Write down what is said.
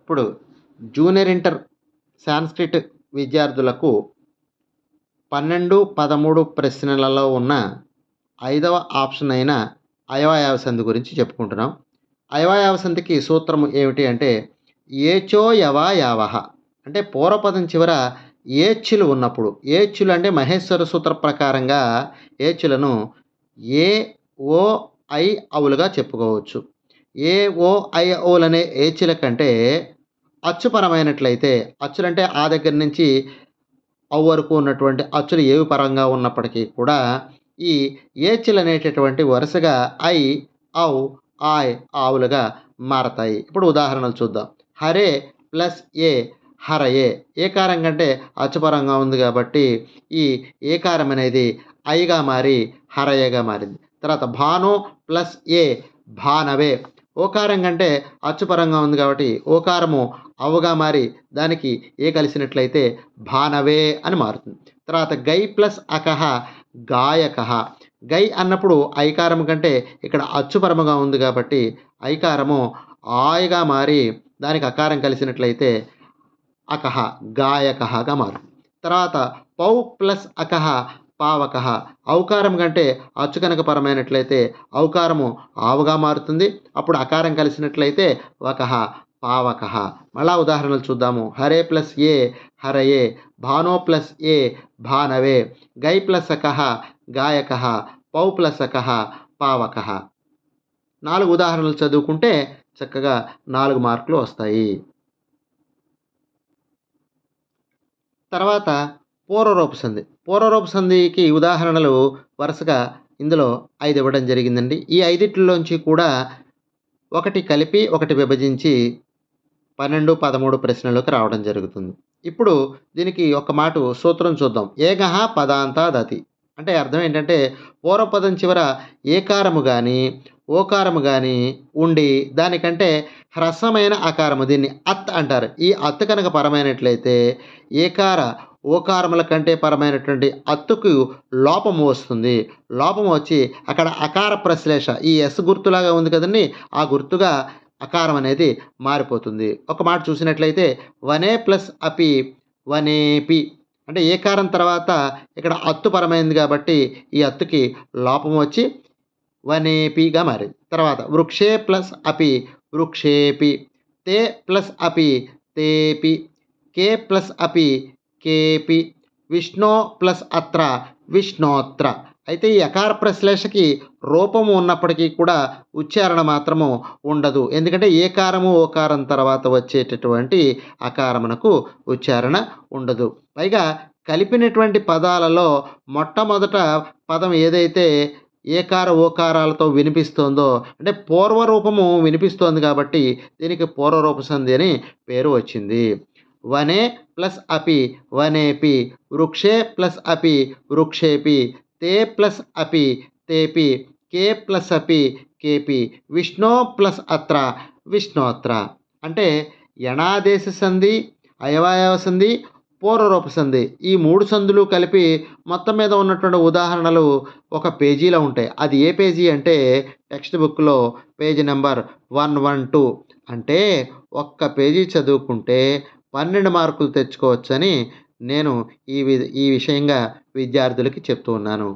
ఇప్పుడు junior inter Sanskrit విద్యార్థులకు 12, 13 ప్రశ్నలలో ఉన్న ఐదవ ఆప్షన్ అయిన అయవాయావ సంధి గురించి చెప్పుకుంటున్నాం. అయవాయావ సంధికి సూత్రం ఏమిటి అంటే ఏచో యవా యావహ. అంటే పూర్వపదం చివర ఏచ్చులు ఉన్నప్పుడు, ఏచ్చులు అంటే మహేశ్వర సూత్ర ప్రకారంగా ఏచ్చులను ఏ, ఓ, ఐ అవులుగా చెప్పుకోవచ్చు. ఏ, ఓ, ఐ అవులనే ఏచ్చుల కంటే అచ్చుపరమైనట్లయితే, అచ్చులంటే ఆ దగ్గర నుంచి అవు వరకు ఉన్నటువంటి అచ్చులు ఏవి పరంగా ఉన్నప్పటికీ కూడా ఈ ఏచ్చులు అనేటటువంటి వరుసగా ఐ, ఔ, ఆయ్, ఆవులుగా మారతాయి. ఇప్పుడు ఉదాహరణలు చూద్దాం. హరే ప్లస్ ఏ హరయే. ఏకారం కంటే అచ్చుపరంగా ఉంది కాబట్టి ఈ ఏకారం అనేది ఐగా మారి హరయగా మారింది. తర్వాత భాను ప్లస్ ఏ భానవే. ఓకారం కంటే అచ్చుపరంగా ఉంది కాబట్టి ఓకారము అవుగా మారి దానికి ఏ కలిసినట్లయితే భానవే అని మారుతుంది. తర్వాత గై ప్లస్ అకహ గాయకః. గై అన్నప్పుడు ఐకారం కంటే ఇక్కడ అచ్చుపరముగా ఉంది కాబట్టి ఐకారము ఆయగా మారి దానికి అకారం కలిసినట్లయితే అకహ గాయకహగా మారుతుంది. తర్వాత పౌ ప్లస్ అకహ పావకః. ఔకారం కంటే అచ్చు కనుక పరమైనట్లయితే ఔకారము ఆవుగా మారుతుంది. అప్పుడు అకారం కలిసినట్లయితే వకహ పావకః. మళ్ళా ఉదాహరణలు చూద్దాము. హరే ప్లస్ ఏ హరయే. భానో ప్లస్ ఏ భానవే. గై ప్లస్ అకహ గాయకః. పౌ ప్లస్ అకహ పావకః. 4 ఉదాహరణలు చదువుకుంటే చక్కగా 4 మార్కులు వస్తాయి. తర్వాత పూర్వరూప సంధి. పూర్వరూప సంధికి ఉదాహరణలు వరుసగా ఇందులో 5 ఇవ్వడం జరిగిందండి. ఈ 5 కూడా ఒకటి కలిపి ఒకటి విభజించి 12, 13 ప్రశ్నలోకి రావడం జరుగుతుంది. ఇప్పుడు దీనికి ఒక మాట సూత్రం చూద్దాం. ఏగః పదాంతాదతి. అంటే అర్థం ఏంటంటే పూర్వపదం చివర ఏకారము కానీ ఓకారము కానీ ఉండి దానికంటే హ్రస్వమైన ఆకారము దీన్ని అత్ అంటారు. ఈ అత్ కనుక పరమైనట్లయితే ఏకార ఓకారముల కంటే పరమైనటువంటి అత్తుకు లోపము వస్తుంది. లోపము వచ్చి అక్కడ అకార ప్రశ్లేష ఈ ఎస్ గుర్తులాగా ఉంది కదండి, ఆ గుర్తుగా అకారం అనేది మారిపోతుంది. ఒక మాట చూసినట్లయితే వనే ప్లస్ అపి వనేపి. అంటే ఏకారం తర్వాత ఇక్కడ అత్తు పరమైంది కాబట్టి ఈ అత్తుకి లోపం వచ్చి వనేపిగా మారింది. తర్వాత వృక్షే ప్లస్ అపి వృక్షేపి. తే ప్లస్ అపి తేపి. కే ప్లస్ అపి కేపి. విష్ణో ప్లస్ అత్ర విష్ణోత్ర. అయితే ఈ అకార ప్రశ్లేషకి రూపము ఉన్నప్పటికీ కూడా ఉచ్చారణ మాత్రము ఉండదు. ఎందుకంటే ఏకారము ఓకారం తర్వాత వచ్చేటటువంటి అకారమునకు ఉచ్చారణ ఉండదు. పైగా కలిపినటువంటి పదాలలో మొట్టమొదట పదం ఏదైతే ఏకార ఓకారాలతో వినిపిస్తోందో అంటే పూర్వరూపము వినిపిస్తోంది కాబట్టి దీనికి పూర్వరూప సంధి అని పేరు వచ్చింది. వనే ప్లస్ అపి వనేపి. వృక్షే ప్లస్ అపి వృక్షేపి. తే ప్లస్ అపి తేపి. కే ప్లస్ అపి కేపి. విష్ణో ప్లస్ అత్ర విష్ణోత్ర. అంటే యణాదేశ సంధి, అయవాయవ సంధి, పూర్వరూప సంధి ఈ 3 సంధులు కలిపి మొత్తం మీద ఉన్నటువంటి ఉదాహరణలు ఒక పేజీలో ఉంటాయి. అది ఏ పేజీ అంటే టెక్స్ట్ బుక్లో పేజీ నెంబర్ 112. అంటే ఒక్క పేజీ చదువుకుంటే 12 మార్కులు తెచ్చుకోవచ్చని నేను ఈ విషయంగా విద్యార్థులకి చెప్తూ ఉన్నాను.